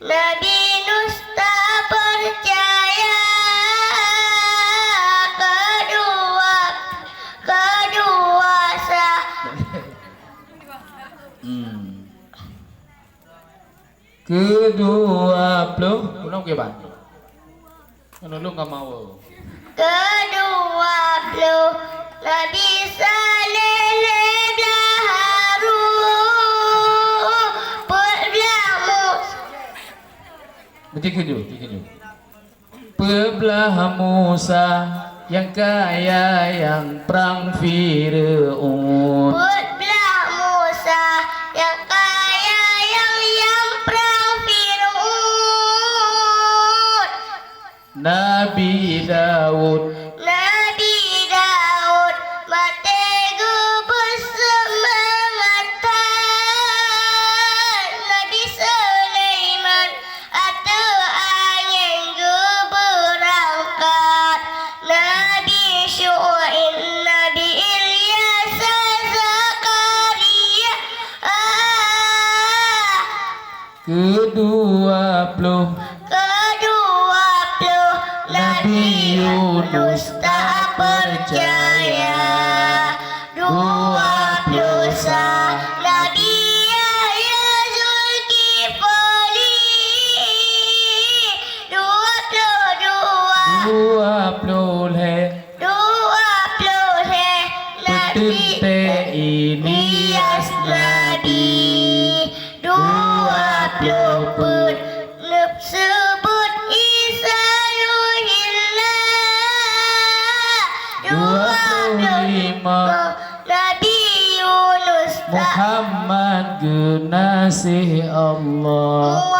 Nabi Nus tak percaya. Kedua sah. Kedua puluh, belum ke bang? Kalau lu nggak mau. Kedua puluh Nabi Saleh Haru berbelamu. Betul. Pebelah Musa yang kaya yang perang Fir'aun. Berbelamu Musa yang kaya yang perang Fir'aun. Nabi Daud mati bersemangatan. Nabi Sulaiman atau angin berangkat. Nabi Syuaib, Nabi Ilyas, Zakaria. kedua puluh Nabi Yunus tak percaya. 20 Nabi Yahya Zulkifli. 20 Nabi Ilyas Nabi 20 pun sebut Isa Yuhillah. 25 Nabi Yunus Muhammad Gunasih Allah.